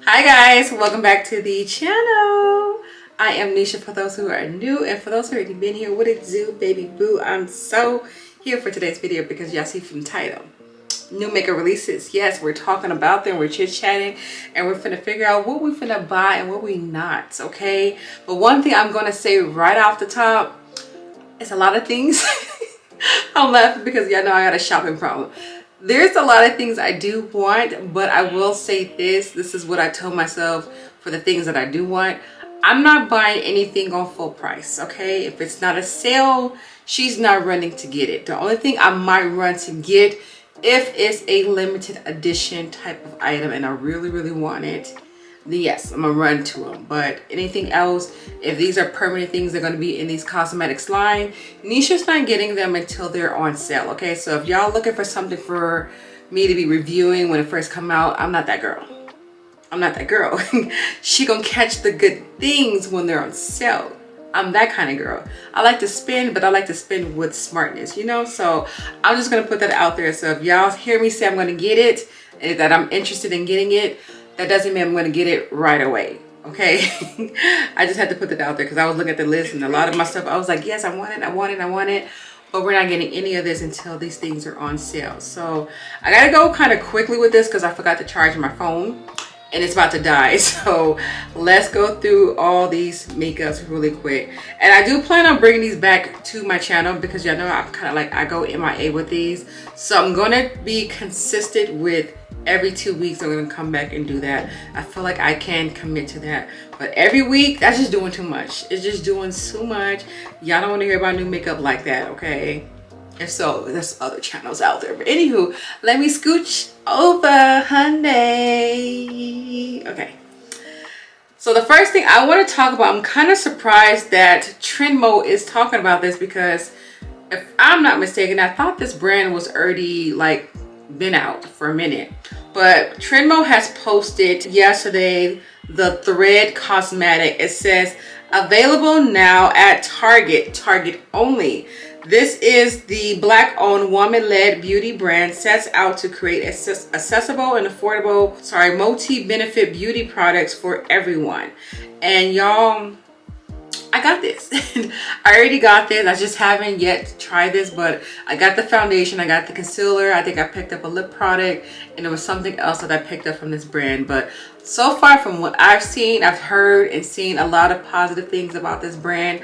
Hi guys, welcome back to the channel. I am NESHA for those who are new, and for those who already been here, what it do, baby boo. I'm so here for today's video because y'all see from the title, new makeup releases. Yes, we're talking about them, we're chit-chatting, and we're finna figure out what we finna buy and what we not, okay? But one thing I'm gonna say right off the top, it's a lot of things. I'm laughing because y'all know I got a shopping problem. There's a lot of things I do want, but I will say this is what I told myself for the things that I do want. I'm not buying anything on full price, okay? If it's not a sale, she's not running to get it. The only thing I might run to get if it's a limited edition type of item and I really want it, then yes, I'm gonna run to them. But anything else, if these are permanent things, they're gonna be in these cosmetics line, NESHA's not getting them until they're on sale, okay? So if y'all looking for something for me to be reviewing when it first come out, I'm not that girl. I'm not that girl. She gonna catch the good things when they're on sale. I'm that kind of girl. I like to spend, but I like to spend with smartness, you know? So I'm just gonna put that out there. So if y'all hear me say I'm gonna get it, and that I'm interested in getting it, that doesn't mean I'm gonna get it right away, okay? I just had to put that out there because I was looking at the list and a lot of my stuff, I was like, yes, I want it. But we're not getting any of this until these things are on sale. So I gotta go kind of quickly with this because I forgot to charge my phone and it's about to die. So let's go through all these makeups really quick. And I do plan on bringing these back to my channel because y'all know I'm kind of like, I go MIA with these. So I'm gonna be consistent with every 2 weeks. I'm gonna come back and do that. I feel like I can commit to that. But every week, that's just doing too much. It's just doing too much. Y'all don't wanna hear about new makeup like that, okay? If so, there's other channels out there. But anywho, let me scooch over, honey. Okay. So the first thing I want to talk about, I'm kind of surprised that Trendmo is talking about this because if I'm not mistaken, I thought this brand was already like been out for a minute. But Trendmo has posted yesterday the Thread Cosmetic. It says available now at Target only. This is the Black-owned, woman-led beauty brand sets out to create accessible and affordable, multi-benefit beauty products for everyone. And y'all, I got this. I already got this. I just haven't yet tried this, but I got the foundation, I got the concealer, I think I picked up a lip product, and there was something else that I picked up from this brand. But so far from what I've seen, I've heard and seen a lot of positive things about this brand.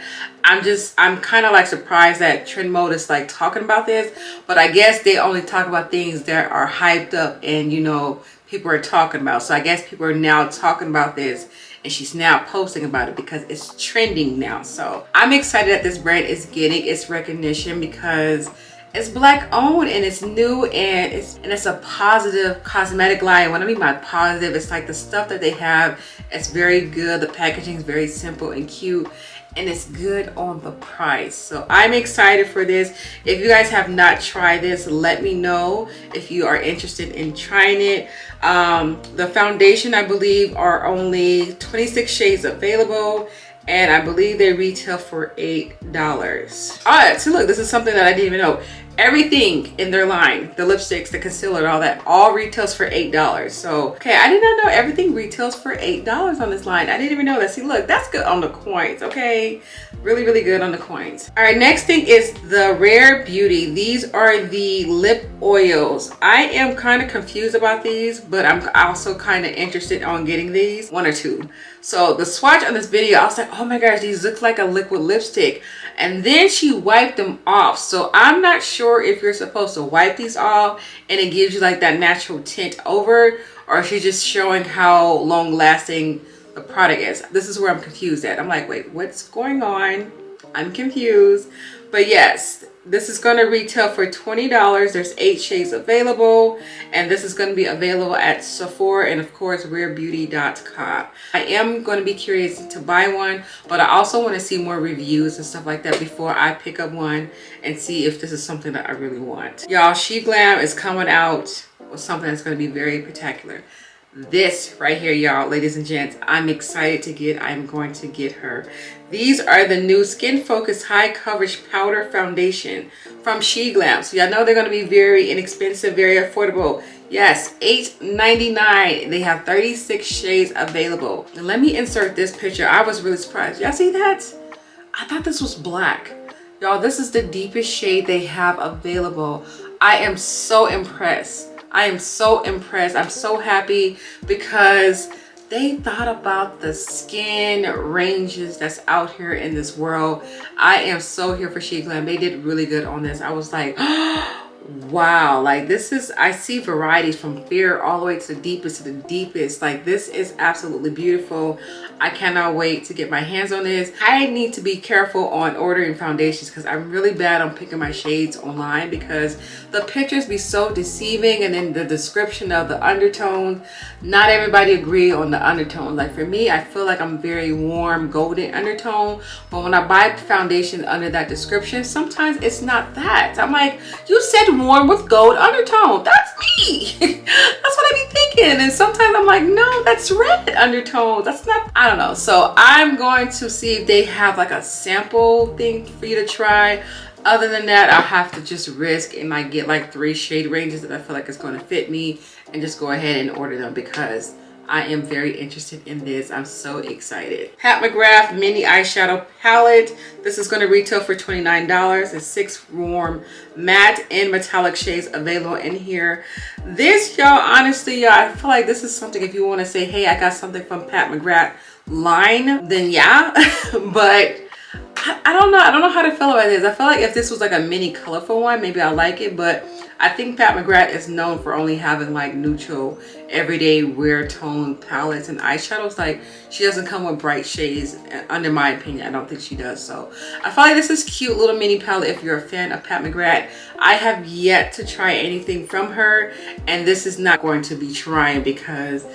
I'm kind of like surprised that Trendmo is like talking about this, but I guess they only talk about things that are hyped up and, you know, people are talking about. So I guess people are now talking about this and she's now posting about it because it's trending now. So I'm excited that this brand is getting its recognition because it's Black owned and it's new and it's a positive cosmetic line. What I mean by positive, it's like the stuff that they have, it's very good. The packaging is very simple and cute, and it's good on the price. So I'm excited for this. If you guys have not tried this, let me know if you are interested in trying it. The foundation, I believe, are only 26 shades available, and I believe they retail for $8. All right, so look, this is something that I didn't even know. Everything in their line, the lipsticks, the concealer, and all that, all retails for $8. So, okay, I did not know everything retails for $8 on this line. I didn't even know that. See, look, that's good on the coins, okay? Really good on the coins. All right, next thing is the Rare Beauty. These are the lip oils. I am kind of confused about these, but I'm also kind of interested on getting these, one or two. So the swatch on this video, I was like, oh my gosh, these look like a liquid lipstick. And then she wiped them off. So I'm not sure if you're supposed to wipe these off and it gives you like that natural tint over, or if she's just showing how long lasting the product is. This is where I'm confused at. I'm like, wait, what's going on? I'm confused. But yes, this is going to retail for $20. There's 8 shades available, and this is going to be available at Sephora and of course rarebeauty.com. I am going to be curious to buy one, but I also want to see more reviews and stuff like that before I pick up one and see if this is something that I really want. Y'all, She Glam is coming out with something that's going to be very spectacular. This right here, y'all, ladies and gents, I'm excited to get. I'm going to get her. These are the new Skin Focus High Coverage Powder Foundation from She Glam. So y'all know they're going to be very inexpensive, very affordable. Yes, $8.99. They have 36 shades available. And let me insert this picture. I was really surprised. Y'all see that? I thought this was black. Y'all, this is the deepest shade they have available. I am so impressed. I am so impressed. I'm so happy because they thought about the skin ranges that's out here in this world. I am so here for Shea Glam. They did really good on this. I was like, wow, like this is, I see varieties from fair all the way to the deepest. Like this is absolutely beautiful. I cannot wait to get my hands on this. I need to be careful on ordering foundations because I'm really bad on picking my shades online because the pictures be so deceiving, and then the description of the undertones, not everybody agree on the undertone. Like for me, I feel like I'm very warm golden undertone, but when I buy foundation under that description, sometimes it's not that. I'm like, you said warm with gold undertone. That's me. That's what I be thinking. And sometimes I'm like, no, that's red undertone. That's not, I don't know. So I'm going to see if they have like a sample thing for you to try. Other than that, I'll have to just risk and like get like 3 shade ranges that I feel like is going to fit me and just go ahead and order them because I am very interested in this. I'm so excited. Pat McGrath mini eyeshadow palette. This is going to retail for $29. It's 6 warm matte and metallic shades available in here. This, y'all, honestly, y'all, I feel like this is something if you want to say, hey, I got something from Pat McGrath line, then yeah. But I don't know. I don't know how to feel about this. I feel like if this was like a mini colorful one, maybe I like it. But I think Pat McGrath is known for only having like neutral, everyday wear tone palettes and eyeshadows. Like she doesn't come with bright shades. Under my opinion, I don't think she does. So I feel like this is cute little mini palette if you're a fan of Pat McGrath. I have yet to try anything from her, and this is not going to be trying because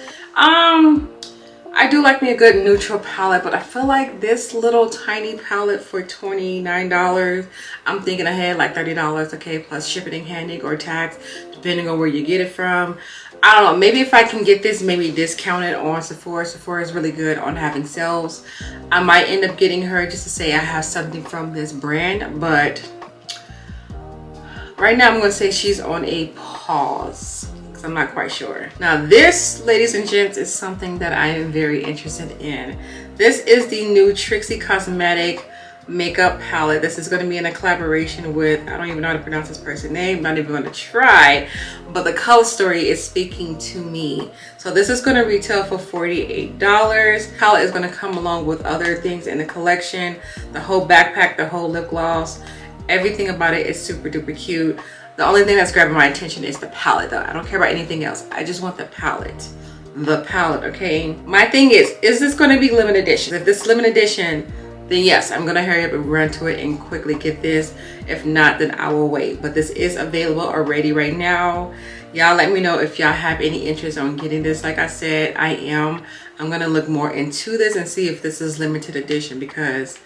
I do like me a good neutral palette, but I feel like this little tiny palette for $29, I'm thinking ahead like $30, okay, plus shipping and handling or tax, depending on where you get it from. I don't know, maybe if I can get this maybe discounted on Sephora. Sephora is really good on having sales. I might end up getting her just to say I have something from this brand, but right now I'm going to say she's on a pause. I'm not quite sure. Now this, ladies and gents, is something that I am very interested in. This is the new Trixie Cosmetic makeup palette. This is going to be in a collaboration with, I don't even know how to pronounce this person's name, not even going to try, but the color story is speaking to me. So this is going to retail for $48. Palette is going to come along with other things in the collection, the whole backpack, the whole lip gloss, everything about it is super duper cute. The only thing that's grabbing my attention is the palette though. I don't care about anything else. I just want the palette. The palette, okay? My thing is this going to be limited edition? If this is limited edition, then yes, I'm going to hurry up and run to it and quickly get this. If not, then I will wait. But this is available already right now. Y'all let me know if y'all have any interest on getting this. Like I said, I am. I'm going to look more into this and see if this is limited edition because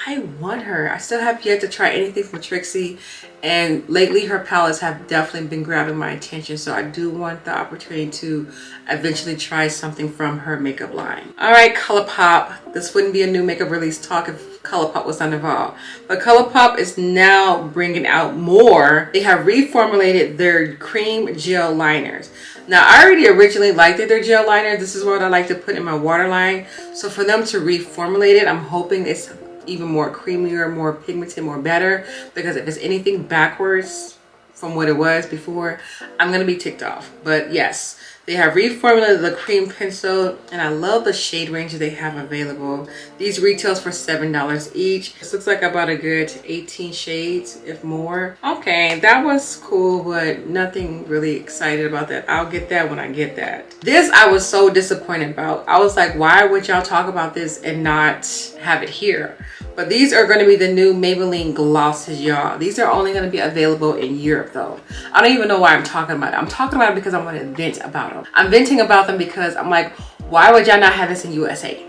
I want her. I still have yet to try anything from Trixie, and lately her palettes have definitely been grabbing my attention, so I do want the opportunity to eventually try something from her makeup line. All right, ColourPop. This wouldn't be a new makeup release talk if ColourPop was not involved, but ColourPop is now bringing out more. They have reformulated their cream gel liners. Now I already originally liked their gel liner. This is what I like to put in my waterline, so for them to reformulate it, I'm hoping it's even more creamier, more pigmented, more better, because if it's anything backwards from what it was before, I'm gonna be ticked off. But yes, they have reformulated the cream pencil, and I love the shade range they have available. These retails for $7 each. This looks like about a good 18 shades, if more. Okay, that was cool, but nothing really excited about that. I'll get that when I get that. This I was so disappointed about. I was like, why would y'all talk about this and not have it here? But these are going to be the new Maybelline glosses, y'all. These are only going to be available in Europe though. I don't even know why I'm talking about it. I'm talking about it because I want to vent about them. I'm venting about them because I'm like, why would y'all not have this in USA?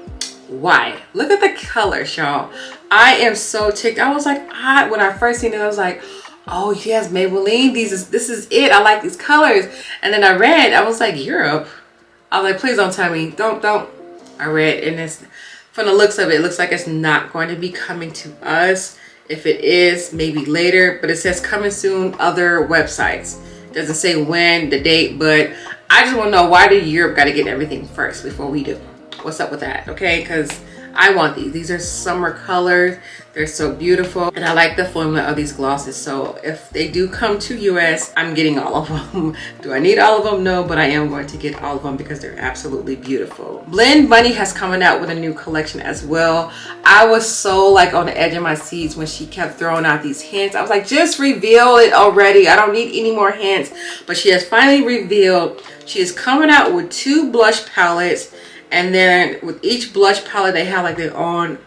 Why? Look at the colors, y'all. I am so ticked. I was like, when I first seen it, I was like, oh yes, Maybelline, this is it. I like these colors. And then I read, I was like, Europe? I was like, please don't tell me. Don't. I read, and it's, from the looks of it, it looks like it's not going to be coming to us. If it is, maybe later, but it says coming soon, other websites. Doesn't say when, the date, but I just want to know, why did Europe got to get everything first before we do? What's up with that? Okay, because I want these. These are summer colors. They're so beautiful. And I like the formula of these glosses. So if they do come to US, I'm getting all of them. Do I need all of them? No, but I am going to get all of them because they're absolutely beautiful. Blend Bunny has coming out with a new collection as well. I was so like on the edge of my seats when she kept throwing out these hints. I was like, just reveal it already. I don't need any more hints. But she has finally revealed. She is coming out with 2 blush palettes. And then with each blush palette, they have like their own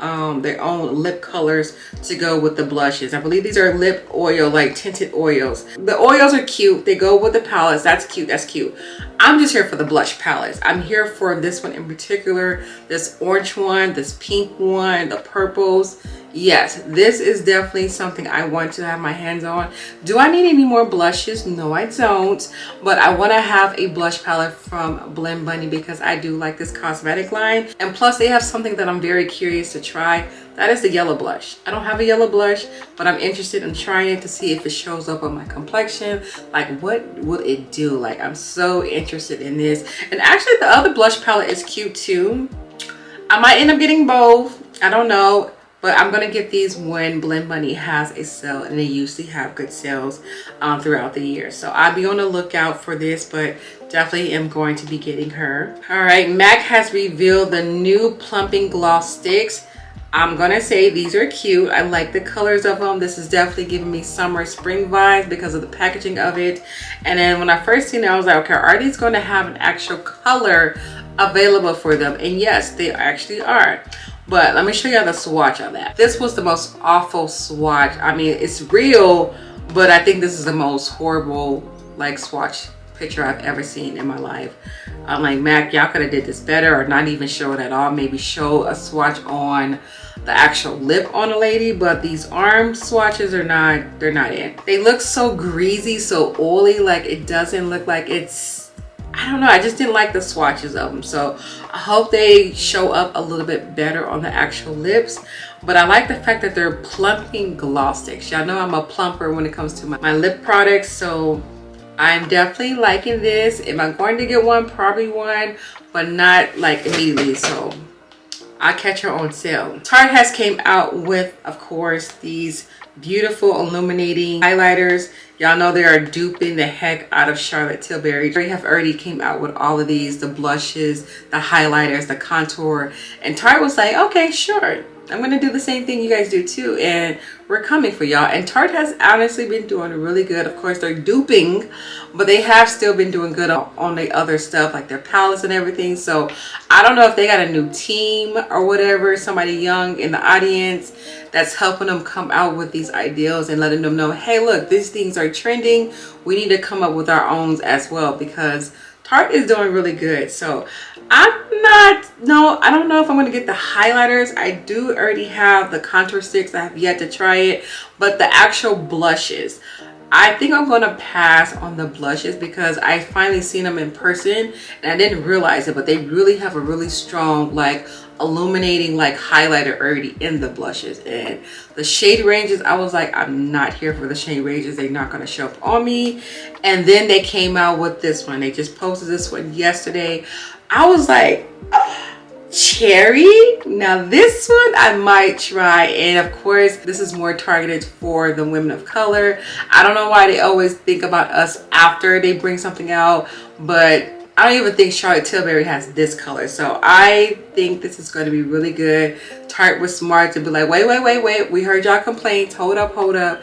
lip colors to go with the blushes. I believe these are lip oil, like tinted oils. The oils are cute. They go with the palettes. That's cute. That's cute. I'm just here for the blush palettes. I'm here for this one in particular. This orange one, this pink one, the purples. Yes, this is definitely something I want to have my hands on. Do I need any more blushes? No, I don't. But I want to have a blush palette from Blend Bunny because I do like this cosmetic line. And plus they have something that I'm very curious to try. That is the yellow blush. I don't have a yellow blush, but I'm interested in trying it to see if it shows up on my complexion. Like, what would it do? Like, I'm so interested in this. And actually the other blush palette is cute too. I might end up getting both. I don't know. But I'm going to get these when Blend Bunny has a sale, and they usually have good sales throughout the year. So I'll be on the lookout for this, but definitely am going to be getting her. All right, MAC has revealed the new plumping gloss sticks. I'm going to say these are cute. I like the colors of them. This is definitely giving me summer spring vibes because of the packaging of it. And then when I first seen it, I was like, okay, are these going to have an actual color available for them? And yes, they actually are. But let me show you the swatch of that. This was the most awful swatch. I mean, it's real, but I think this is the most horrible like swatch picture I've ever seen in my life. I'm like, MAC, y'all could have did this better, or not even show it at all. Maybe show a swatch on the actual lip on a lady, but these arm swatches are not, they're not in. They look so greasy, so oily, like it doesn't look like it's, I don't know, I just didn't like the swatches of them. So I hope they show up a little bit better on the actual lips. But I like the fact that they're plumping gloss sticks. Y'all know I'm a plumper when it comes to my lip products. So I'm definitely liking this. Am I going to get one? Probably one, but not like immediately. So I'll catch her on sale. Tarte has came out with, of course, these beautiful illuminating highlighters. Y'all know they are duping the heck out of Charlotte Tilbury. They have already came out with all of these, the blushes, the highlighters, the contour. And Tarte was like, okay, sure. I'm going to do the same thing you guys do too. And we're coming for y'all. And Tarte has honestly been doing really good. Of course, they're duping, but they have still been doing good on the other stuff, like their palettes and everything. So I don't know if they got a new team or whatever, somebody young in the audience that's helping them come out with these ideals and letting them know, hey, look, these things are trending. We need to come up with our own as well, because Tarte is doing really good. So I don't know if I'm going to get the highlighters. I do already have the contour sticks. I have yet to try it. But the actual blushes, I think I'm going to pass on the blushes because I finally seen them in person and I didn't realize it, but they really have a really strong like illuminating like highlighter already in the blushes. And the shade ranges, I was like, I'm not here for the shade ranges. They're not going to show up on me. And then they came out with this one. They just posted this one yesterday. I was like, oh, cherry. Now this one I might try. And of course, this is more targeted for the women of color. I don't know why they always think about us after they bring something out, but I don't even think Charlotte Tilbury has this color. So I think this is going to be really good. Tarte was smart to be like, wait. We heard y'all complaints. Hold up.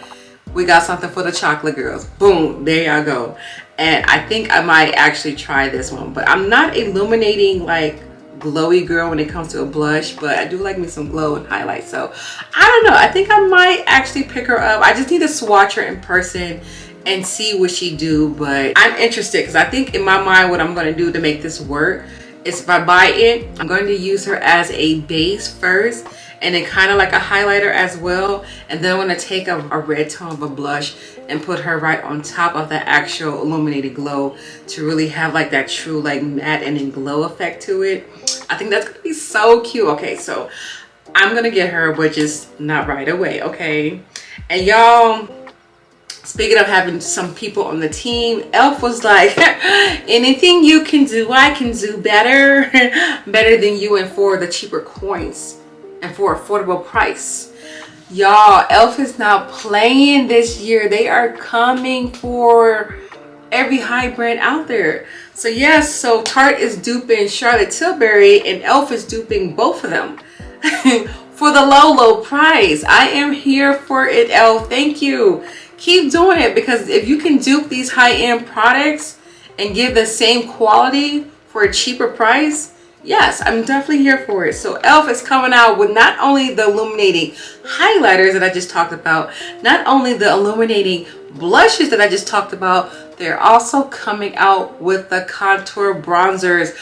We got something for the chocolate girls. Boom, there y'all go. And I think I might actually try this one. But I'm not illuminating like glowy girl when it comes to a blush, but I do like me some glow and highlight. So I don't know. I think I might actually pick her up. I just need to swatch her in person and see what she do. But I'm interested because I think in my mind what I'm going to do to make this work is if I buy it, I'm going to use her as a base first and then kind of like a highlighter as well. And then I'm going to take a red tone of a blush and put her right on top of the actual illuminated glow to really have like that true like matte and then glow effect to it. I think that's going to be so cute. Okay, so I'm going to get her, but just not right away, okay? And y'all, Speaking of having some people on the team, Elf was like, anything you can do, I can do better. Better than you, and for the cheaper coins and for affordable price. Y'all, Elf is not playing this year. They are coming for every high brand out there. So yes, so Tarte is duping Charlotte Tilbury and Elf is duping both of them for the low price. I am here for it, Elf. Thank you. Keep doing it, because if you can dupe these high-end products and give the same quality for a cheaper price, yes, I'm definitely here for it. So Elf is coming out with not only the illuminating highlighters that I just talked about, not only the illuminating blushes that I just talked about, they're also coming out with the contour bronzers.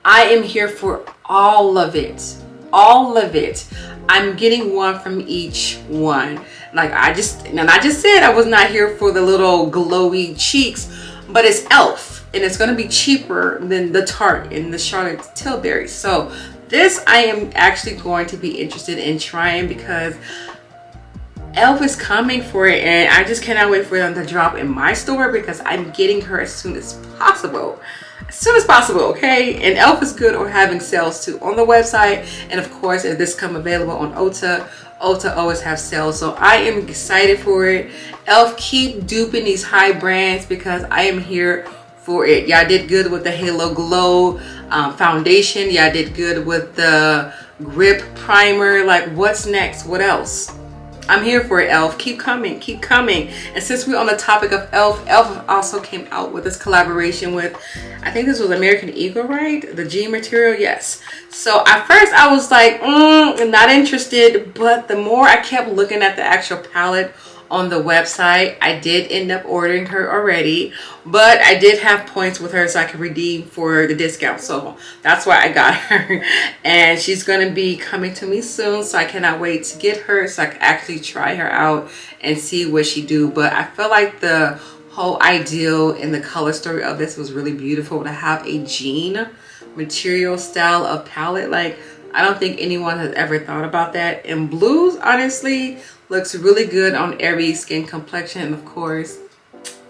I am here for all of it. All of it. I'm getting one from each one. Like I just said, I was not here for the little glowy cheeks, but it's Elf and it's going to be cheaper than the Tarte and the Charlotte Tilbury. So this I am actually going to be interested in trying, because Elf is coming for it and I just cannot wait for them to drop in my store, because I'm getting her as soon as possible. As soon as possible, okay? And Elf is good on having sales too on the website, and of course if this come available on Ulta always have sales. So I am excited for it. Elf, keep duping these high brands, because I am here for it. Y'all did good with the Halo Glow foundation. Y'all did good with the Grip primer. Like, what's next? What else? I'm here for it, Elf. Keep coming, keep coming. And since we're on the topic of Elf, Elf also came out with this collaboration with, I think this was American Eagle, right? The G material, yes. So at first I was like, not interested, but the more I kept looking at the actual palette on the website, I did end up ordering her already, but I did have points with her so I could redeem for the discount, so that's why I got her. And she's gonna be coming to me soon, so I cannot wait to get her so I can actually try her out and see what she do. But I feel like the whole ideal and the color story of this was really beautiful, to have a jean material style of palette. Like, I don't think anyone has ever thought about that. And blues honestly looks really good on every skin complexion, and of course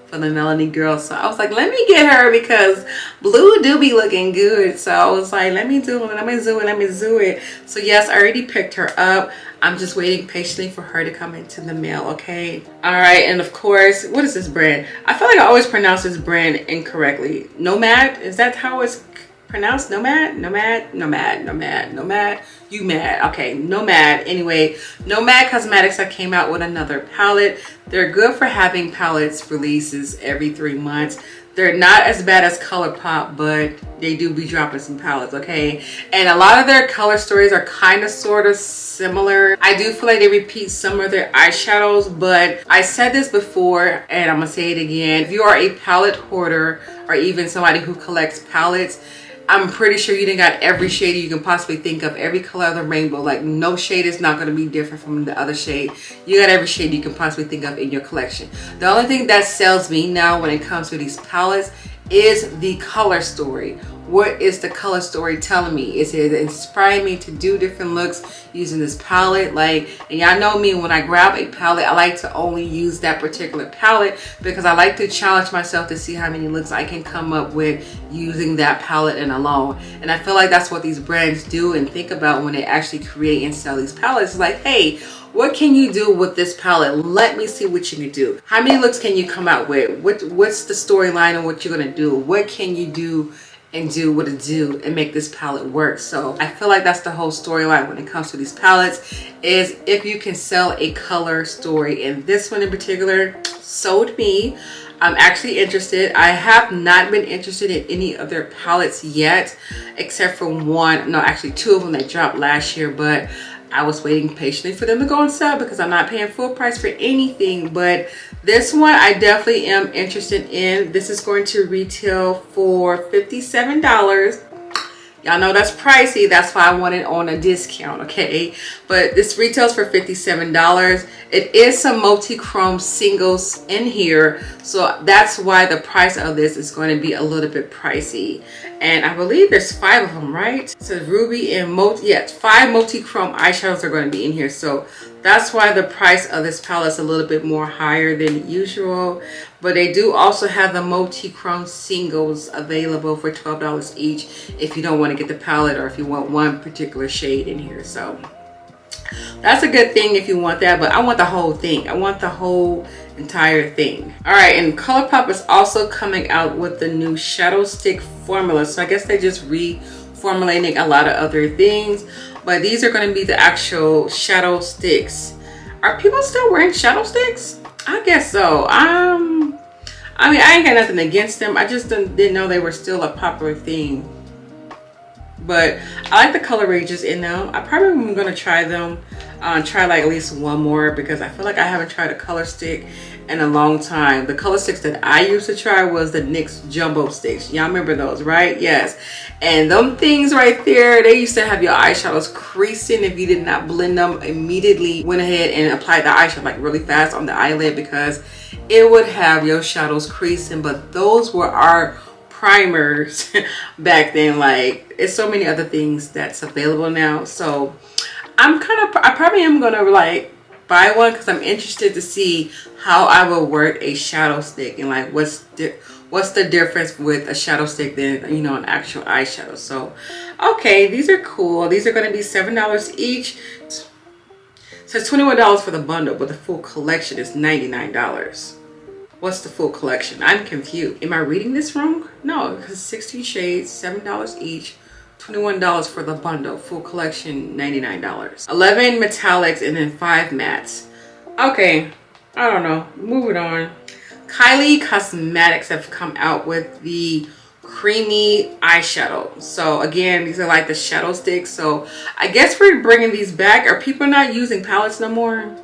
for the Melanie girl. So I was like, let me get her, because blue do be looking good. So I was like, let me do it. So yes, I already picked her up. I'm just waiting patiently for her to come into the mail, okay? All right, and of course, what is this brand? I feel like I always pronounce this brand incorrectly. Nomad, is that how it's pronounced? Nomad? You mad? Okay, Nomad. Anyway, Nomad Cosmetics, I came out with another palette. They're good for having palettes releases every 3 months. They're not as bad as ColourPop, but they do be dropping some palettes, okay? And a lot of their color stories are kind of sort of similar. I do feel like they repeat some of their eyeshadows, but I said this before and I'm gonna say it again. If you are a palette hoarder or even somebody who collects palettes, I'm pretty sure you done got every shade you can possibly think of, every color of the rainbow. Like, no shade is not going to be different from the other shade. You got every shade you can possibly think of in your collection. The only thing that sells me now when it comes to these palettes is the color story. What is the color story telling me? Is it inspiring me to do different looks using this palette? Like, and y'all know me, when I grab a palette, I like to only use that particular palette, because I like to challenge myself to see how many looks I can come up with using that palette and alone. And I feel like that's what these brands do and think about when they actually create and sell these palettes. It's like, hey, what can you do with this palette? Let me see what you can do. How many looks can you come out with? What's the storyline and what you're gonna do? What can you do and do what it do and make this palette work? So I feel like that's the whole storyline when it comes to these palettes, is if you can sell a color story. And this one in particular sold me. I'm actually interested. I have not been interested in any other palettes yet, except for one, no, actually 2 of them that dropped last year, but I was waiting patiently for them to go on sale because I'm not paying full price for anything. But this one I definitely am interested in. This is going to retail for $57. Y'all know that's pricey. That's why I want it on a discount, okay? But this retails for $57. It is some multi-chrome singles in here, so that's why the price of this is going to be a little bit pricey. And I believe there's 5 of them, right? It says ruby and yes, 5 multi-chrome eyeshadows are going to be in here. So that's why the price of this palette is a little bit more higher than usual. But they do also have the multi-chrome singles available for $12 each if you don't want to get the palette or if you want one particular shade in here. So that's a good thing if you want that, but I want the whole thing. I want the whole entire thing. All right, and ColourPop is also coming out with the new shadow stick formula. So I guess they're just reformulating a lot of other things, but these are going to be the actual shadow sticks. Are people still wearing shadow sticks? I guess so. I mean, I ain't got nothing against them. I just didn't know they were still a popular thing. But I like the color ranges in them. I probably am gonna try them. Try like at least one more because I feel like I haven't tried a color stick in a long time. The color sticks that I used to try was the NYX jumbo sticks. Y'all remember those, right? Yes. And them things right there, they used to have your eyeshadows creasing if you did not blend them immediately. Went ahead and applied the eyeshadow like really fast on the eyelid because it would have your shadows creasing. But those were our primers back then. Like, it's so many other things that's available now. So I probably am gonna like buy one because I'm interested to see how I will work a shadow stick and like what's the difference with a shadow stick than, you know, an actual eyeshadow. So okay, these are cool. These are going to be $7 each. So it's $21 for the bundle, but the full collection is $99. What's the full collection? I'm confused. Am I reading this wrong? No, because 16 shades, $7 each, $21 for the bundle. Full collection, $99. 11 metallics and then 5 mattes. Okay, I don't know. Moving on. Kylie Cosmetics have come out with the creamy eyeshadow. So again, these are like the shadow sticks. So I guess we're bringing these back. Are people not using palettes no more?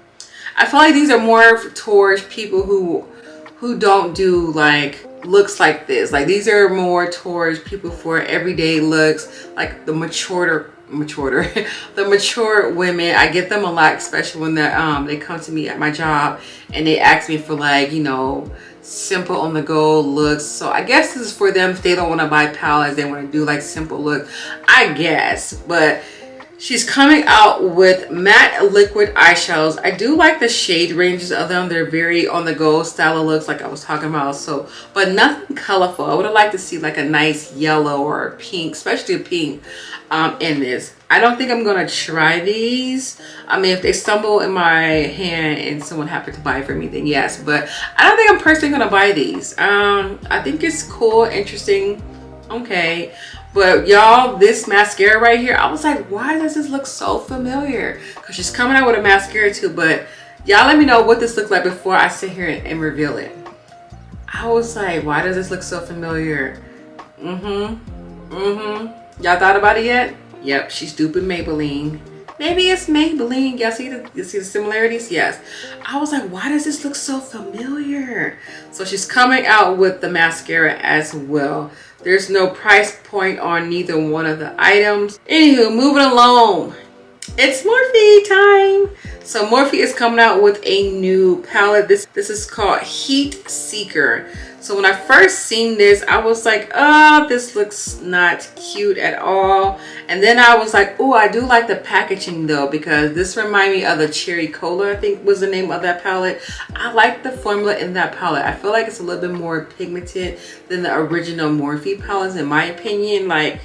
I feel like these are more towards people who don't do like looks like this. Like these are more towards people for everyday looks, like the mature the mature women. I get them a lot, especially when they come to me at my job and they ask me for like, you know, simple on the go looks. So I guess this is for them if they don't want to buy palettes, they want to do like simple look, I guess. But she's coming out with matte liquid eyeshadows. I do like the shade ranges of them. They're very on the go style of looks like I was talking about. So, but nothing colorful. I would have liked to see like a nice yellow or a pink, especially a pink in this. I don't think I'm going to try these. I mean, if they stumble in my hand and someone happened to buy it for me, then yes. But I don't think I'm personally going to buy these. I think it's cool, interesting. Okay. But y'all, this mascara right here, I was like, why does this look so familiar? Because she's coming out with a mascara too. But y'all let me know what this looks like before I sit here and reveal it. I was like, why does this look so familiar? Y'all thought about it yet? Yep, she's duping Maybelline. Maybe it's Maybelline. Y'all see the similarities? Yes. I was like, why does this look so familiar? So she's coming out with the mascara as well. There's no price point on neither one of the items. Anywho, moving along. It's Morphe time. So Morphe is coming out with a new palette. This is called Heat Seeker. So when I first seen this, I was like, oh, this looks not cute at all. And then I was like, oh, I do like the packaging though, because this reminded me of the Cherry Cola, I think was the name of that palette. I like the formula in that palette. I feel like it's a little bit more pigmented than the original Morphe palettes, in my opinion. Like,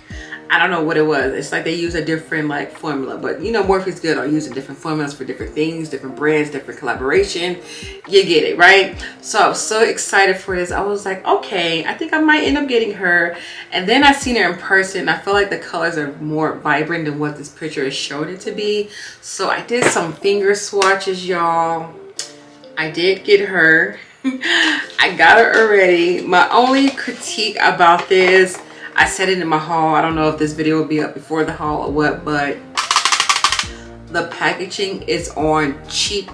I don't know what it was. It's like they use a different like formula, but you know, Morphe's good on using different formulas for different things, different brands, different collaboration. You get it, right? So I was so excited for this. I was like, okay, I think I might end up getting her. And then I seen her in person. I feel like the colors are more vibrant than what this picture is showing it to be. So I did some finger swatches, y'all. I did get her. I got her already. My only critique about this, I said it in my haul. I don't know if this video will be up before the haul or what, but the packaging is on cheap.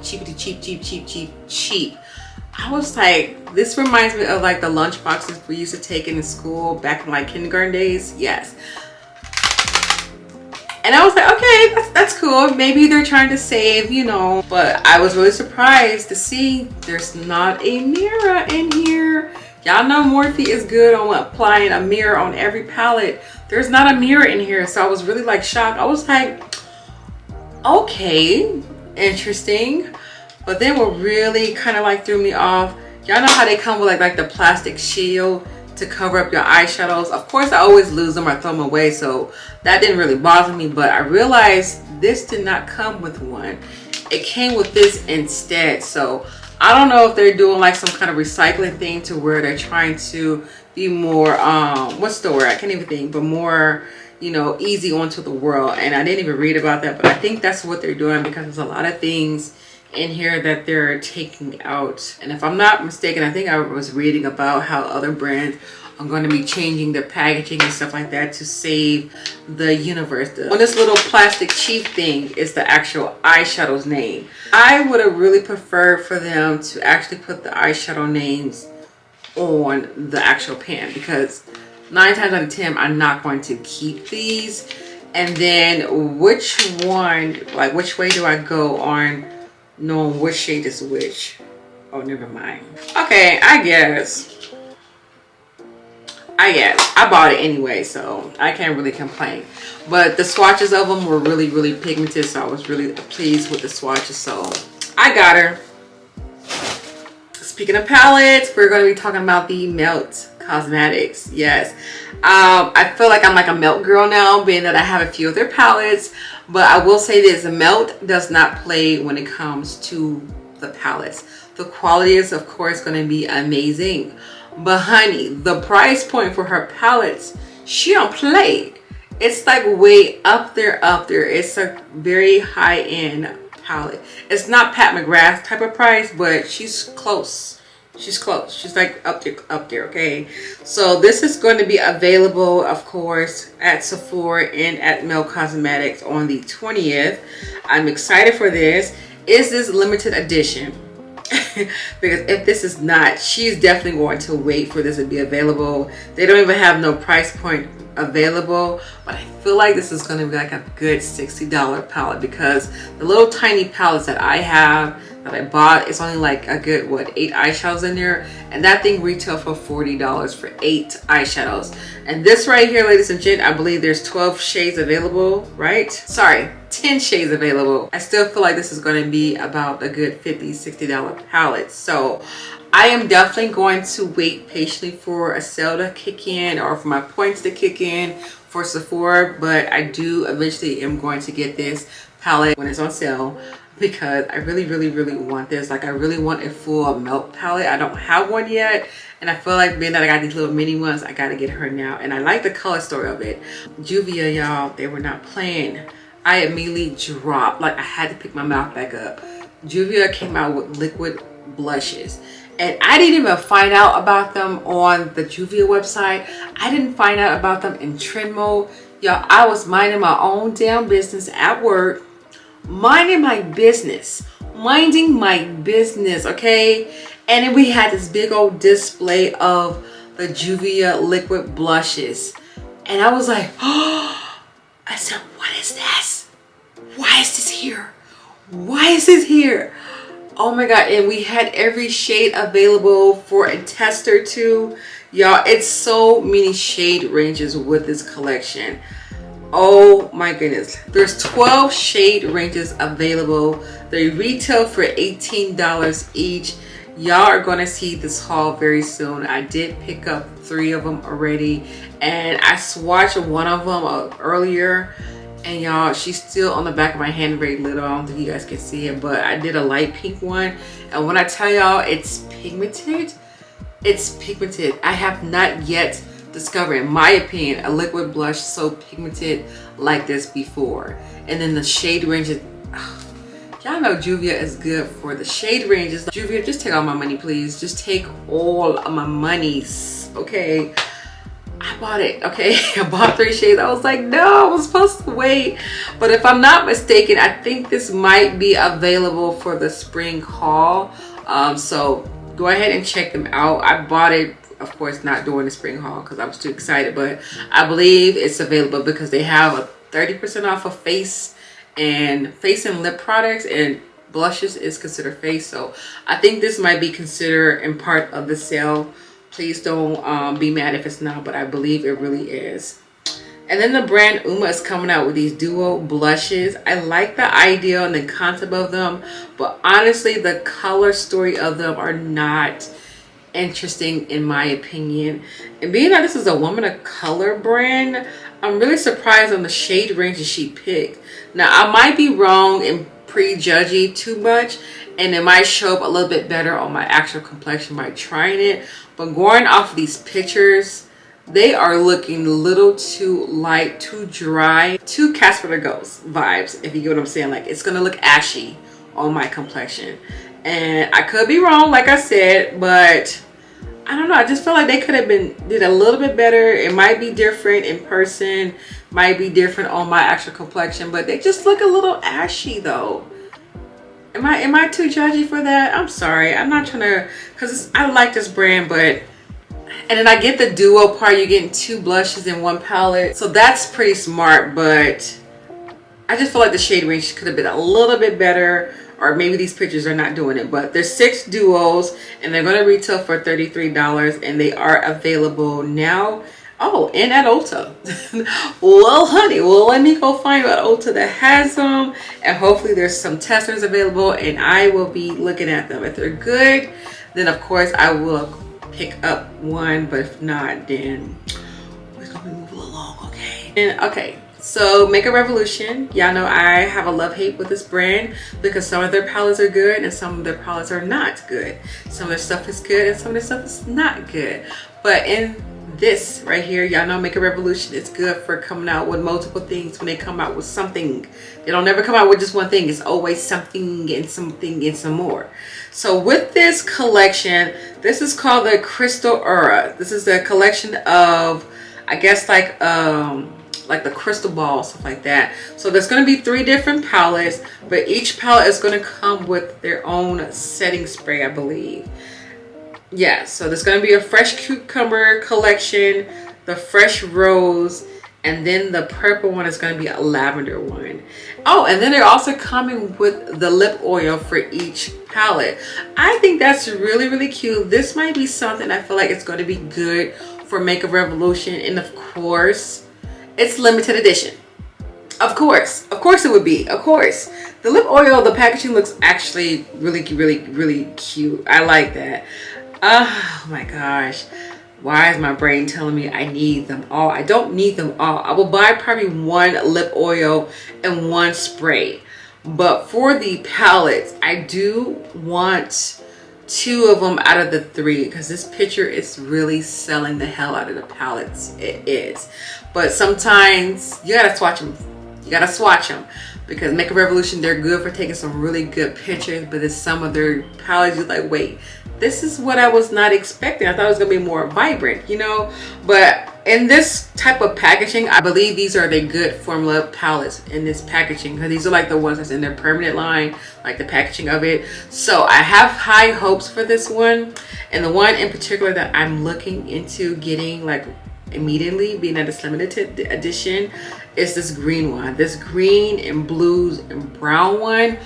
I was like, this reminds me of like the lunch boxes we used to take in school back in like kindergarten days. Yes. And I was like, okay, that's cool. Maybe they're trying to save, you know. But I was really surprised to see there's not a mirror in here. Y'all know Morphe is good on applying a mirror on every palette. There's not a mirror in here, so I was really like shocked. I was like, okay, interesting. But then what really kind of like threw me off, y'all know how they come with like the plastic shield to cover up your eyeshadows. Of course, I always lose them or throw them away, so that didn't really bother me. But I realized this did not come with one. It came with this instead. So I don't know if they're doing like some kind of recycling thing to where they're trying to be more, what's the word? I can't even think, but more, you know, easy onto the world. And I didn't even read about that, but I think that's what they're doing because there's a lot of things in here that they're taking out. And if I'm not mistaken, I think I was reading about how other brands are going to be changing their packaging and stuff like that to save the universe. On this little plastic sheath thing is the actual eyeshadow's name. I would have really preferred for them to actually put the eyeshadow names on the actual pan, because 9 times out of 10 I'm not going to keep these. And then which one, like which way do I go on knowing which shade is which? Oh, never mind. Okay, I guess I bought it anyway, so I can't really complain. But the swatches of them were really pigmented, so I was really pleased with the swatches, so I got her. Speaking of palettes, we're going to be talking about the Melt Cosmetics. Yes, I feel like I'm like a Melt girl now, being that I have a few of their palettes. But I will say this, Melt does not play when it comes to the palettes. The quality is of course going to be amazing, but honey, the price point for her palettes, she don't play. It's like way up there. It's a very high-end palette. It's not Pat McGrath type of price, but she's close. She's like up there, okay? So this is going to be available, of course, at Sephora and at Melt Cosmetics on the 20th. I'm excited for this. Is this limited edition? Because if this is not, she's definitely going to wait for this to be available. They don't even have no price point available, but I feel like this is going to be like a good $60 palette, because the little tiny palettes that I have that I bought, it's only like a good, what, 8 eyeshadows in there, and that thing retail for $40 for 8 eyeshadows. And this right here, ladies and gents, I believe there's 12 shades available, right? Sorry, 10 shades available. I still feel like this is going to be about a good $50-60 palette. So I am definitely going to wait patiently for a sale to kick in, or for my points to kick in for Sephora, but I do eventually am going to get this palette when it's on sale, because I really want this. Like, I really want a full Melt palette. I don't have one yet, and I feel like being that I got these little mini ones, I gotta get her now. And I like the color story of it. Juvia, y'all, they were not playing. I immediately dropped, like I had to pick my mouth back up. Juvia came out with liquid blushes, and I didn't even find out about them on the Juvia website. I didn't find out about them in trend mode. Y'all, I was minding my own damn business at work, minding my business, okay? And then we had this big old display of the Juvia liquid blushes, and I was like, oh, I said, what is this? Why is this here? Why is this here? Oh my god. And we had every shade available for a tester too. Y'all, it's so many shade ranges with this collection. Oh my goodness. There's 12 shade ranges available. They retail for $18 each. Y'all are going to see this haul very soon. I did pick up 3 of them already, and I swatched one of them earlier, and y'all, she's still on the back of my hand, very little. I don't think you guys can see it, but I did a light pink one, and when I tell y'all it's pigmented, it's pigmented. I have not yet discovered, in my opinion, a liquid blush so pigmented like this before. And then the shade ranges, y'all know Juvia is good for the shade ranges. Juvia, just take all my money, please. Just take all of my monies, okay? I bought it, okay? I bought 3 shades. I was like, no, I was supposed to wait. But if I'm not mistaken, I think this might be available for the spring haul. So go ahead and check them out. I bought it, of course, not during the spring haul because I was too excited, but I believe it's available because they have a 30% off of face and lip products, and blushes is considered face. So I think this might be considered in part of the sale. Please don't be mad if it's not, but I believe it really is. And then the brand Uma is coming out with these duo blushes. I like the idea and the concept of them, but honestly, the color story of them are not interesting in my opinion. And being that this is a woman of color brand, I'm really surprised on the shade range that she picked. Now, I might be wrong and prejudging too much, and it might show up a little bit better on my actual complexion by trying it. But going off of these pictures, they are looking a little too light, too dry, too Casper the Ghost vibes, if you get what I'm saying. Like, it's gonna look ashy on my complexion. And I could be wrong, like I said, but I don't know. I just feel like they could have did a little bit better. It might be different in person, might be different on my actual complexion, but they just look a little ashy though. Am I too judgy for that? I'm sorry. I'm not trying to, because I like this brand, but, and then I get the duo part. You're getting 2 blushes in 1 palette. So that's pretty smart, but I just feel like the shade range could have been a little bit better, or maybe these pictures are not doing it. But there's 6 duos and they're going to retail for $33, and they are available now. Oh, and at Ulta. Well, honey, well, let me go find out Ulta that has them, and hopefully there's some testers available and I will be looking at them. If they're good, then of course I will pick up one, but if not, then we're gonna move along. Okay. And okay, so Makeup Revolution, y'all know I have a love-hate with this brand because some of their palettes are good and some of their palettes are not good. Some of their stuff is good and some of their stuff is not good. But in this right here, y'all know Makeup Revolution is good for coming out with multiple things. When they come out with something, they don't never come out with just one thing. It's always something and something and some more. So with this collection, this is called the Crystal Aura. This is the collection of, I guess, like the crystal ball, stuff like that. So there's going to be 3 different palettes, but each palette is going to come with their own setting spray, I believe. Yeah, so there's going to be a fresh cucumber collection, the fresh rose, and then the purple one is going to be a lavender one. Oh, and then they're also coming with the lip oil for each palette. I think that's really, really cute. This might be something I feel like it's going to be good for Makeup Revolution, and of course, it's limited edition. Of course it would be. Of course, the lip oil, the packaging looks actually really, really, really cute. I like that. Oh my gosh, why is my brain telling me I need them all? I don't need them all. I will buy probably 1 lip oil and 1 spray, but for the palettes I do want 2 of them out of the 3 because this picture is really selling the hell out of the palettes. It is, but sometimes you gotta swatch them. You gotta swatch them because Makeup Revolution, they're good for taking some really good pictures, but there's some of their palettes you're like, wait, this is what I was not expecting. I thought it was gonna be more vibrant, you know. But in this type of packaging, I believe these are the good formula palettes in this packaging, because these are like the ones that's in their permanent line, like the packaging of it. So I have high hopes for this one, and the one in particular that I'm looking into getting like immediately, being that it's limited edition, is this green one. This green and blues and brown one.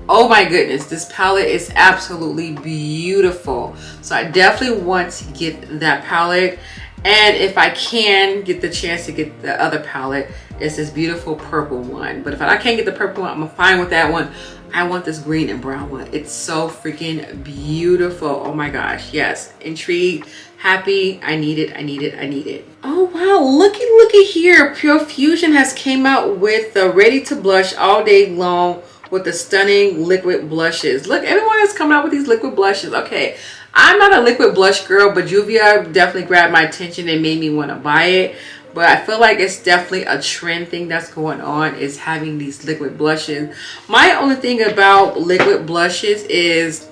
Oh my goodness, this palette is absolutely beautiful. So I definitely want to get that palette, and if I can get the chance to get the other palette, it's this beautiful purple one. But if I can't get the purple one, I'm fine with that one. I want this green and brown one. It's so freaking beautiful. Oh my gosh, yes. Intrigued, happy. I need it, I need it, I need it. Oh wow, looky here. Pure Fusion has came out with the Ready to Blush All Day Long with the stunning liquid blushes. Look, everyone is coming out with these liquid blushes. Okay, I'm not a liquid blush girl, but Juvia definitely grabbed my attention and made me want to buy it. But I feel like it's definitely a trend thing that's going on, is having these liquid blushes. My only thing about liquid blushes is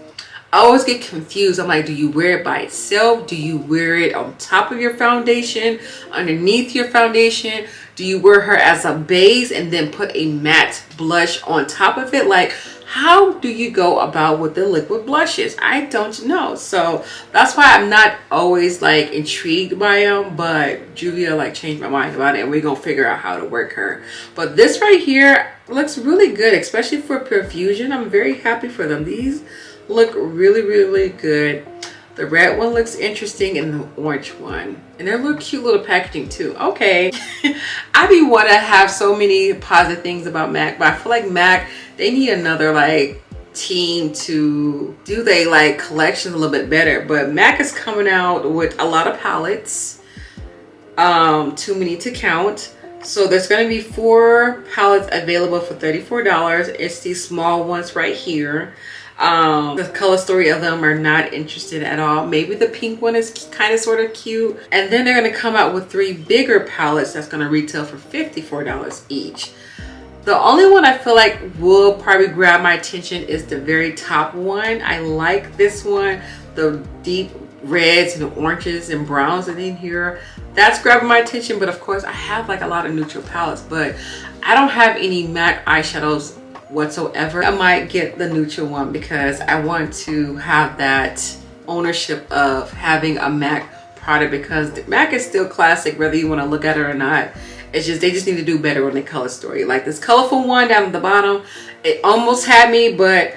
I always get confused. I'm like, do you wear it by itself? Do you wear it on top of your foundation, underneath your foundation? Do you wear her as a base and then put a matte blush on top of it? Like, how do you go about with the liquid blushes? I don't know. So that's why I'm not always like intrigued by them, but Juvia like changed my mind about it, and we're gonna figure out how to work her. But this right here looks really good, especially for Pure Fusion. I'm very happy for them. These look really, really good. The red one looks interesting and the orange one. And they're a little cute little packaging too. Okay. I be want to have so many positive things about MAC, but I feel like MAC, they need another like team to do they like collections a little bit better. But MAC is coming out with a lot of palettes. Too many to count. So there's going to be 4 palettes available for $34. It's these small ones right here. The color story of them are not interested at all. Maybe the pink one is kind of sort of cute. And then they're going to come out with 3 bigger palettes that's going to retail for $54 each. The only one I feel like will probably grab my attention is the very top one. I like this one. The deep reds and oranges and browns are in here. That's grabbing my attention. But of course I have like a lot of neutral palettes, but I don't have any MAC eyeshadows whatsoever. I might get the neutral one because I want to have that ownership of having a MAC product, because the MAC is still classic whether you want to look at it or not. It's just they just need to do better on the color story. Like this colorful one down at the bottom, it almost had me, but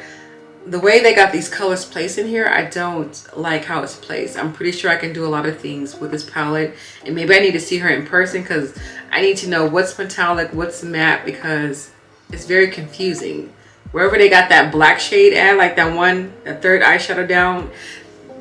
the way they got these colors placed in here, I don't like how it's placed. I'm pretty sure I can do a lot of things with this palette, and maybe I need to see her in person because I need to know what's metallic, what's matte, because it's very confusing. Wherever they got that black shade at, like that one, that third eyeshadow down,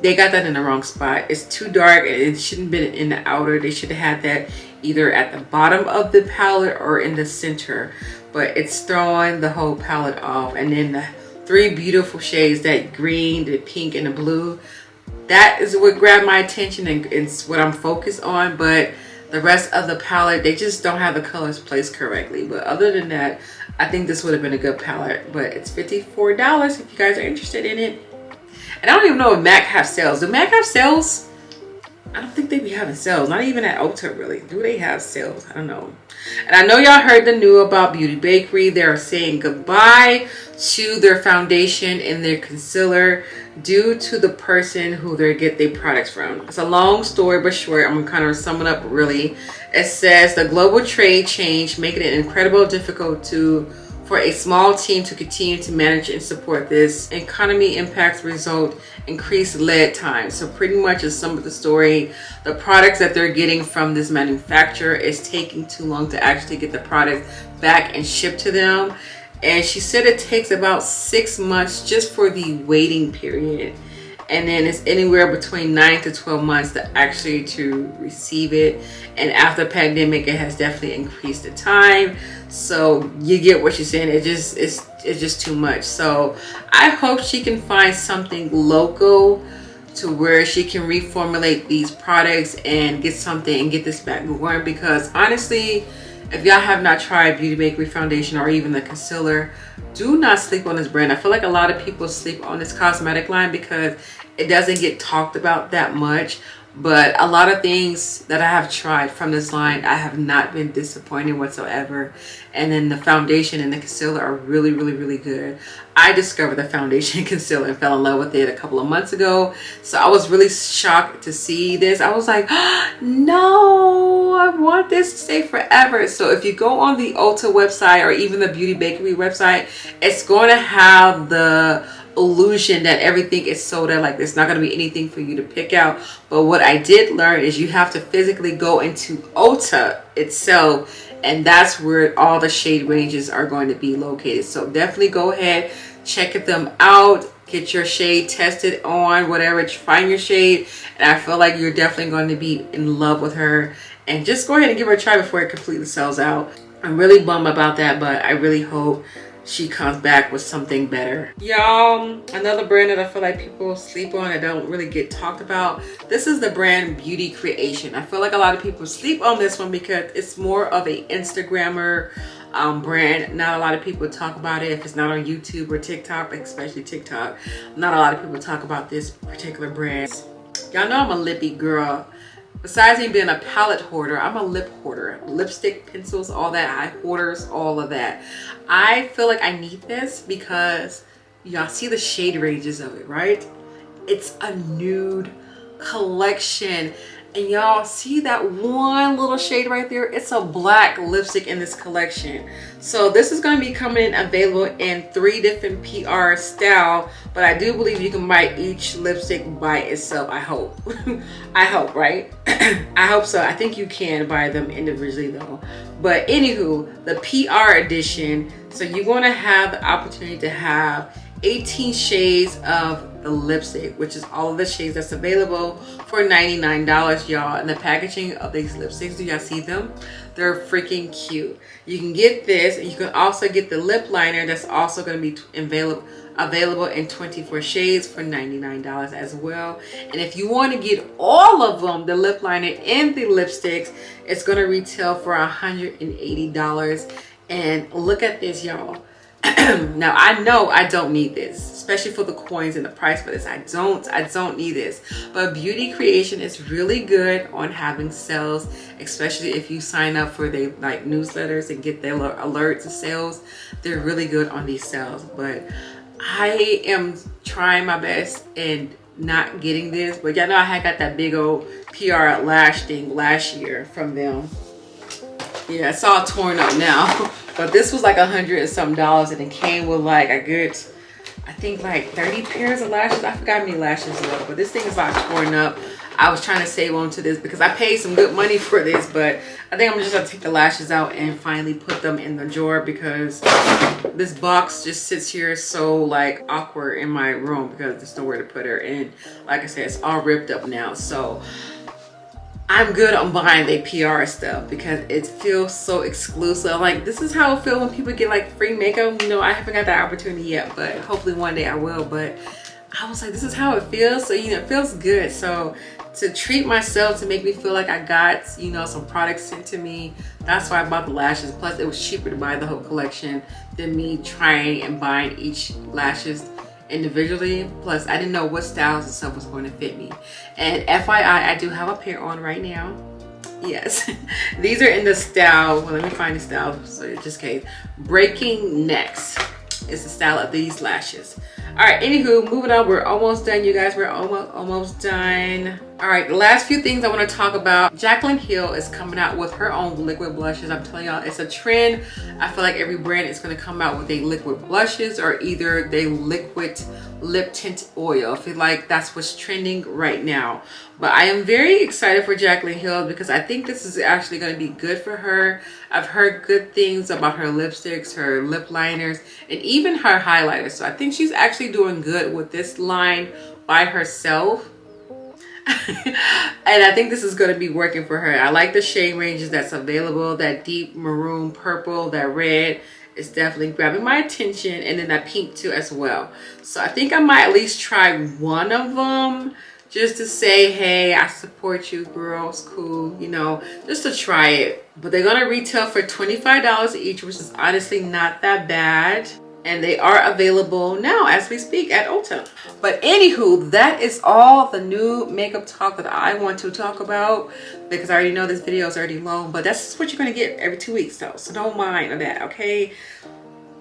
they got that in the wrong spot. It's too dark and it shouldn't have been in the outer. They should have had that either at the bottom of the palette or in the center, but it's throwing the whole palette off. And then the 3 beautiful shades, that green, the pink, and the blue, that is what grabbed my attention and it's what I'm focused on. But the rest of the palette, they just don't have the colors placed correctly. But other than that, I think this would have been a good palette. But it's $54 if you guys are interested in it. And I don't even know if MAC have sales. Do MAC have sales? I don't think they be having sales. Not even at Ulta, really. Do they have sales? I don't know. And I know y'all heard the news about Beauty Bakery. They're saying goodbye to their foundation and their concealer due to the person who they get their products from. It's a long story but short. I'm gonna kind of sum it up really. It says the global trade change making it incredibly difficult for a small team to continue to manage and support this. Economy impacts result increased lead time. So pretty much is some of the story. The products that they're getting from this manufacturer is taking too long to actually get the product back and shipped to them. And she said it takes about 6 months just for the waiting period. And then it's anywhere between 9 to 12 months to receive it. And after the pandemic, it has definitely increased the time. So you get what she's saying. It's just too much. So I hope she can find something local to where she can reformulate these products and get something and get this back going. Because honestly, if y'all have not tried Beauty Bakery foundation or even the concealer, do not sleep on this brand. I feel like a lot of people sleep on this cosmetic line because it doesn't get talked about that much. But a lot of things that I have tried from this line, I have not been disappointed whatsoever. And then the foundation and the concealer are really, really, really good. I discovered the foundation and concealer and fell in love with it a couple of months ago. So I was really shocked to see this. I was like, oh, no, I want this to stay forever. So if you go on the Ulta website or even the Beauty Bakery website, it's going to have the illusion that everything is sold out. Like there's not going to be anything for you to pick out. But what I did learn is you have to physically go into Ulta itself, and that's where all the shade ranges are going to be located. So definitely go ahead, check them out, get your shade tested on whatever, find your shade, and I feel like you're definitely going to be in love with her. And just go ahead and give her a try before it completely sells out. I'm really bummed about that, but I really hope she comes back with something better. Y'all, another brand that I feel like people sleep on and don't really get talked about. This is the brand Beauty Creation. I feel like a lot of people sleep on this one because it's more of a Instagrammer brand. Not a lot of people talk about it if it's not on YouTube or TikTok, especially TikTok. Not a lot of people talk about this particular brand. Y'all know I'm a lippy girl. Besides me being a palette hoarder, I'm a lip hoarder. Lipstick, pencils, all that, eye hoarders, all of that. I feel like I need this because y'all see the shade ranges of it, right? It's a nude collection. And y'all see that one little shade right there? It's a black lipstick in this collection. So this is going to be coming in available in 3 different PR style, but I do believe you can buy each lipstick by itself. I hope. I hope, right? I hope so. I think you can buy them individually though. But anywho, the PR edition, so you're going to have the opportunity to have 18 shades of the lipstick, which is all of the shades that's available for $99, y'all. And the packaging of these lipsticks, do y'all see them? They're freaking cute. You can get this, and you can also get the lip liner that's also going to be available in 24 shades for $99 as well. And if you want to get all of them, the lip liner and the lipsticks, it's going to retail for $180. And look at this, y'all. Now I know I don't need this, especially for the coins and the price for this. I don't need this. But Beauty Creation is really good on having sales, especially if you sign up for their like newsletters and get their alerts of sales. They're really good on these sales. But I am trying my best and not getting this. But y'all know I had got that big old PR lash thing last year from them. Yeah, it's all torn up now. But this was like $100 and something, and it came with like a good, I think like 30 pairs of lashes. I forgot how many lashes it was, but this thing is like torn up. I was trying to save on to this because I paid some good money for this, but I think I'm just gonna take the lashes out and finally put them in the drawer because this box just sits here so like awkward in my room because there's nowhere to put her. And like I said, it's all ripped up now. So I'm good on buying the PR stuff because it feels so exclusive. Like, this is how it feels when people get like free makeup. You know, I haven't got that opportunity yet, but hopefully one day I will. But I was like, this is how it feels. So, you know, it feels good. So to treat myself, to make me feel like I got, you know, some products sent to me, that's why I bought the lashes. Plus it was cheaper to buy the whole collection than me trying and buying each lashes individually. Plus I didn't know what styles and stuff was going to fit me. And FYI, I do have a pair on right now. Yes. These are in the style, well, let me find the style so just in case. Breaking Necks is the style of these lashes. All right, anywho, moving on. We're almost done, you guys. We're almost done. All right, the last few things I want to talk about. Jaclyn Hill is coming out with her own liquid blushes. I'm telling y'all, it's a trend. I feel like every brand is going to come out with a liquid blushes or either they liquid lip tint oil. I feel like that's what's trending right now. But I am very excited for Jaclyn Hill because I think this is actually going to be good for her. I've heard good things about her lipsticks, her lip liners, and even her highlighters. So I think she's actually doing good with this line by herself. And I think this is going to be working for her. I like the shade ranges that's available. That deep maroon purple, that red is definitely grabbing my attention, and then that pink too as well. So I think I might at least try one of them just to say, hey, I support you, girl. It's cool, you know, just to try it. But they're gonna retail for $25 each, which is honestly not that bad. And they are available now as we speak at Ulta. But anywho, that is all the new makeup talk that I want to talk about because I already know this video is already long, but that's what you're gonna get every 2 weeks though. So don't mind that, okay?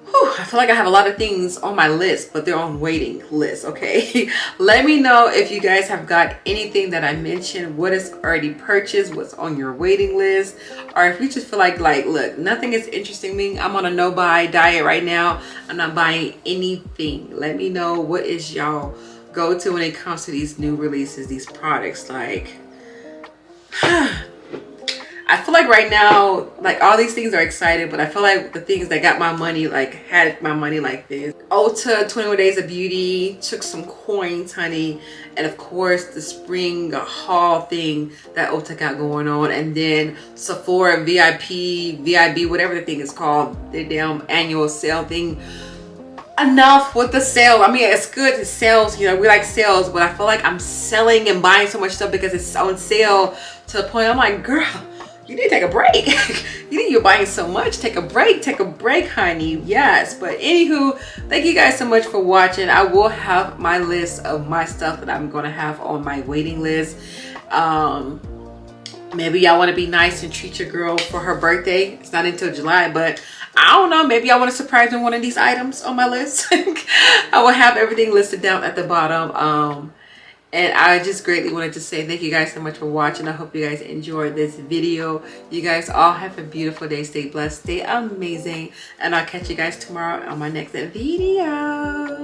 Whew, I feel like I have a lot of things on my list, but they're on waiting list, okay? Let me know if you guys have got anything that I mentioned, what is already purchased, what's on your waiting list, or if you just feel like look, nothing is interesting me. I'm on a no-buy diet right now. I'm not buying anything. Let me know what is y'all go-to when it comes to these new releases, these products. Like, I feel like right now, like all these things are exciting, but I feel like the things that got my money, like had my money like this. Ulta 21 Days of Beauty took some coins, honey. And of course the spring haul thing that Ulta got going on. And then Sephora VIP, VIB, whatever the thing is called, their damn annual sale thing. Enough with the sale. I mean, it's good, it sells, you know, we like sales, but I feel like I'm selling and buying so much stuff because it's on sale to the point I'm like, girl, you need to take a break. You're buying so much. Take a break, honey. Yes. But anywho, thank you guys so much for watching. I will have my list of my stuff that I'm going to have on my waiting list. Maybe y'all want to be nice and treat your girl for her birthday. It's not until July, but I don't know. Maybe I want to surprise her with one of these items on my list. I will have everything listed down at the bottom. And I just greatly wanted to say thank you guys so much for watching. I hope you guys enjoyed this video. You guys all have a beautiful day. Stay blessed, stay amazing, and I'll catch you guys tomorrow on my next video.